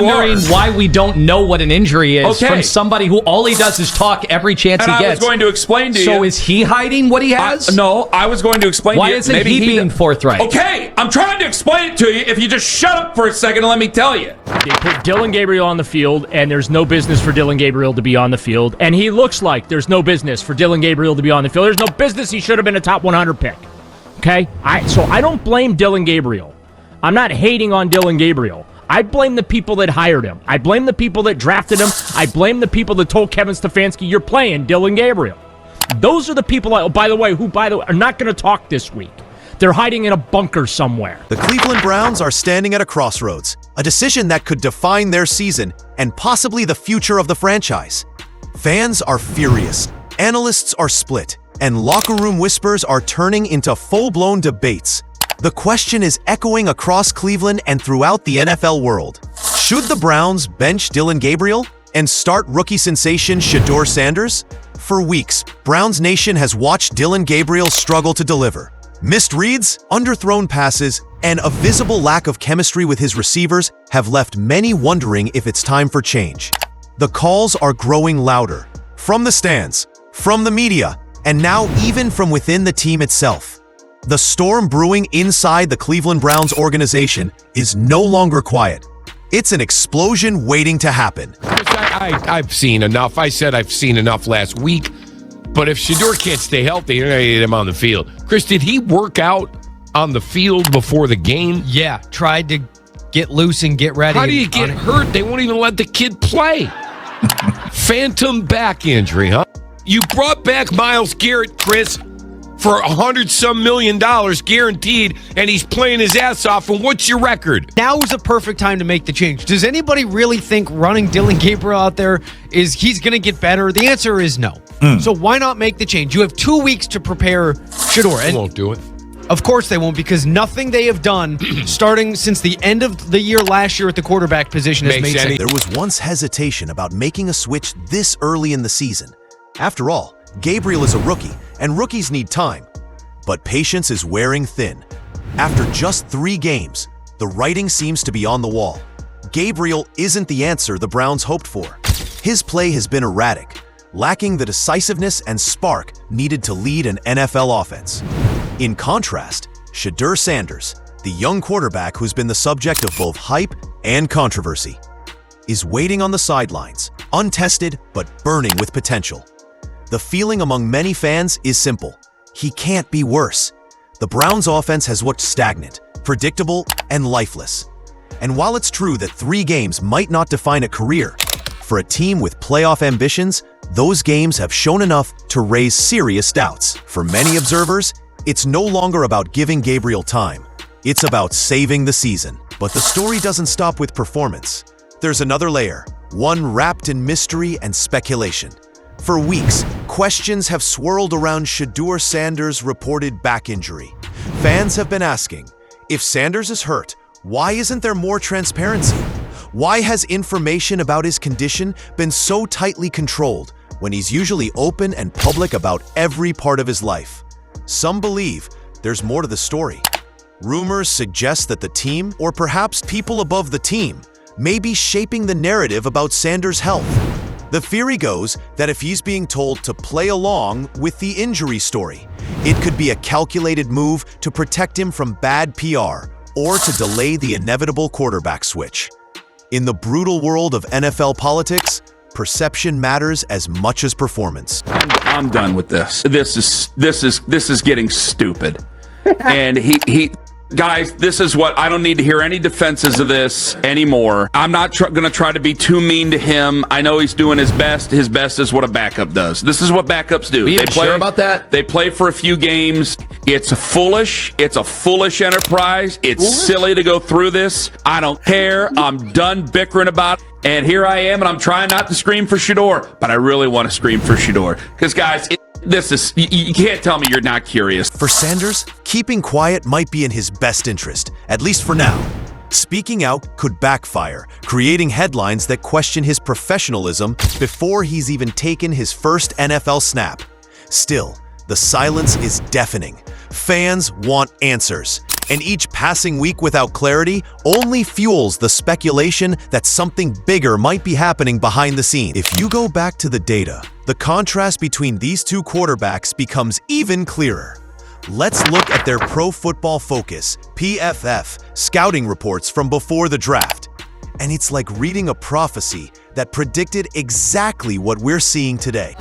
wondering why we don't know what an injury is from somebody who all he does is talk every chance he gets. I was going to explain to you. So is he hiding what he has? No, I was going to explain to you. Why isn't he being forthright? Okay, I'm trying to explain it to you. If you just shut up for a second and let me tell you. They put Dillon Gabriel on the field, and there's no business for Dillon Gabriel to be on the field. And he looks like there's no business for Dillon Gabriel to be on the field. There's no business he should have been a top 100 pick. Okay? So I don't blame Dillon Gabriel. I'm not hating on Dillon Gabriel. I blame the people that hired him. I blame the people that drafted him. I blame the people that told Kevin Stefanski, you're playing Dillon Gabriel. Those are the people, who, by the way, are not going to talk this week. They're hiding in a bunker somewhere. The Cleveland Browns are standing at a crossroads, a decision that could define their season and possibly the future of the franchise. Fans are furious, analysts are split, and locker room whispers are turning into full-blown debates. The question is echoing across Cleveland and throughout the NFL world. Should the Browns bench Dillon Gabriel and start rookie sensation Shedeur Sanders? For weeks, Browns Nation has watched Dillon Gabriel struggle to deliver. Missed reads, underthrown passes, and a visible lack of chemistry with his receivers have left many wondering if it's time for change. The calls are growing louder, from the stands, from the media, and now even from within the team itself. The storm brewing inside the Cleveland Browns organization is no longer quiet. It's an explosion waiting to happen. I've seen enough. I said I've seen enough last week. But if Shedeur can't stay healthy, you're going to get him on the field. Chris, did he work out on the field before the game? Yeah, tried to get loose and get ready. How do you get hurt? They won't even let the kid play. Phantom back injury, huh? You brought back Myles Garrett, Chris, for $100-some million guaranteed, and he's playing his ass off. And what's your record? Now is a perfect time to make the change. Does anybody really think running Dillon Gabriel out there he's going to get better? The answer is no. So why not make the change? You have 2 weeks to prepare Shedeur. They won't do it. Of course they won't, because nothing they have done starting since the end of the year last year at the quarterback position has made sense. There was once hesitation about making a switch this early in the season. After all, Gabriel is a rookie, and rookies need time. But patience is wearing thin. After just 3 games, the writing seems to be on the wall. Gabriel isn't the answer the Browns hoped for. His play has been erratic, lacking the decisiveness and spark needed to lead an NFL offense. In contrast, Shedeur Sanders, the young quarterback who's been the subject of both hype and controversy, is waiting on the sidelines, untested but burning with potential. The feeling among many fans is simple. He can't be worse. The Browns' offense has looked stagnant, predictable, and lifeless. And while it's true that 3 games might not define a career, for a team with playoff ambitions, those games have shown enough to raise serious doubts. For many observers, it's no longer about giving Gabriel time. It's about saving the season. But the story doesn't stop with performance. There's another layer, one wrapped in mystery and speculation. For weeks, questions have swirled around Shedeur Sanders' reported back injury. Fans have been asking, if Sanders is hurt, why isn't there more transparency? Why has information about his condition been so tightly controlled when he's usually open and public about every part of his life? Some believe there's more to the story. Rumors suggest that the team, or perhaps people above the team, may be shaping the narrative about Sanders' health. The theory goes that if he's being told to play along with the injury story, it could be a calculated move to protect him from bad PR or to delay the inevitable quarterback switch. In the brutal world of NFL politics, perception matters as much as performance. I'm done with this. This is getting stupid. And he guys, this is what I don't need to hear any defenses of this anymore. I'm not going to try to be too mean to him. I know he's doing his best. His best is what a backup does. This is what backups do. They play sure about that. They play for a few games. It's foolish. It's a foolish enterprise. It's silly to go through this. I don't care. I'm done bickering about it. And here I am, and I'm trying not to scream for Shedeur, but I really want to scream for Shedeur. Because, guys, you can't tell me you're not curious. For Sanders, keeping quiet might be in his best interest, at least for now. Speaking out could backfire, creating headlines that question his professionalism before he's even taken his first NFL snap. Still, the silence is deafening. Fans want answers. And each passing week without clarity only fuels the speculation that something bigger might be happening behind the scenes. If you go back to the data, the contrast between these two quarterbacks becomes even clearer. Let's look at their Pro Football Focus, PFF, scouting reports from before the draft. And it's like reading a prophecy that predicted exactly what we're seeing today.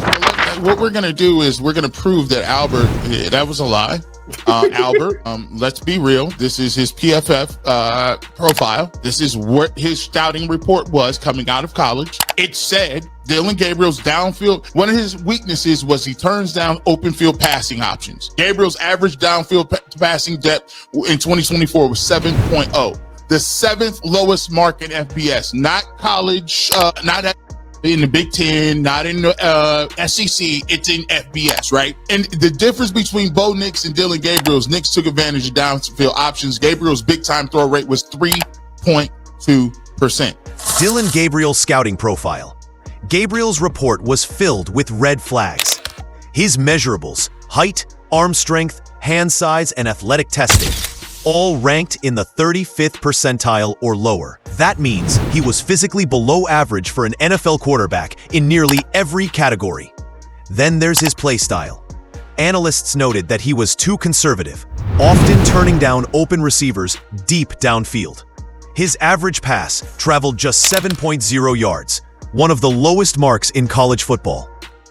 What we're going to do is we're going to prove that Albert, that was a lie. Albert, let's be real. This is his PFF profile. This is what his scouting report was coming out of college. It said Dillon Gabriel's downfield, one of his weaknesses was he turns down open field passing options. Gabriel's average downfield passing depth in 2024 was 7.0. The 7th lowest mark in FBS, not college, not in the Big Ten, not in the SEC, it's in FBS, right? And the difference between Bo Nix and Dillon Gabriel is Nix took advantage of downfield options. Gabriel's big-time throw rate was 3.2%. Dillon Gabriel's scouting profile. Gabriel's report was filled with red flags. His measurables, height, arm strength, hand size, and athletic testing, all ranked in the 35th percentile or lower. That means he was physically below average for an NFL quarterback in nearly every category. Then there's his play style. Analysts noted that he was too conservative, often turning down open receivers deep downfield. His average pass traveled just 7.0 yards, one of the lowest marks in college football.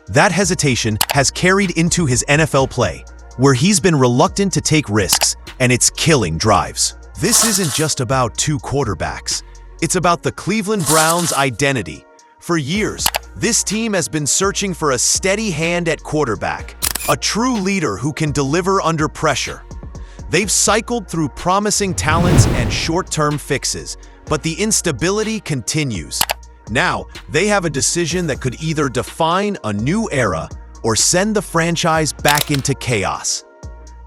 That hesitation has carried into his NFL play, where he's been reluctant to take risks, and it's killing drives. This isn't just about two quarterbacks. It's about the Cleveland Browns' identity. For years, this team has been searching for a steady hand at quarterback, a true leader who can deliver under pressure. They've cycled through promising talents and short-term fixes, but the instability continues. Now, they have a decision that could either define a new era or send the franchise back into chaos.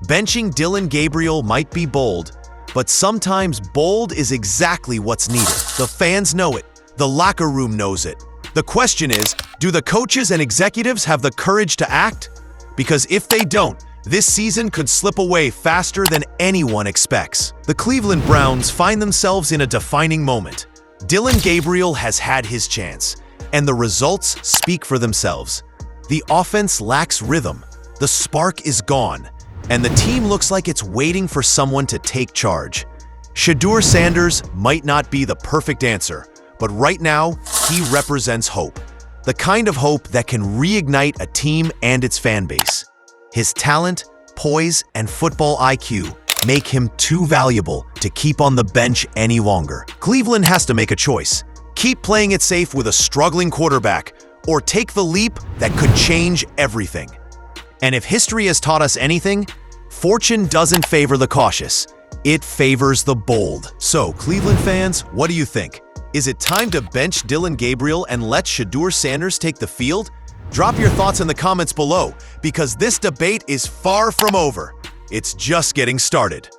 Benching Dillon Gabriel might be bold, but sometimes bold is exactly what's needed. The fans know it. The locker room knows it. The question is, do the coaches and executives have the courage to act? Because if they don't, this season could slip away faster than anyone expects. The Cleveland Browns find themselves in a defining moment. Dillon Gabriel has had his chance, and the results speak for themselves. The offense lacks rhythm, the spark is gone, and the team looks like it's waiting for someone to take charge. Shedeur Sanders might not be the perfect answer, but right now, he represents hope. The kind of hope that can reignite a team and its fan base. His talent, poise, and football IQ make him too valuable to keep on the bench any longer. Cleveland has to make a choice. Keep playing it safe with a struggling quarterback, or take the leap that could change everything. And if history has taught us anything, fortune doesn't favor the cautious. It favors the bold. So, Cleveland fans, what do you think? Is it time to bench Dillon Gabriel and let Shedeur Sanders take the field? Drop your thoughts in the comments below, because this debate is far from over. It's just getting started.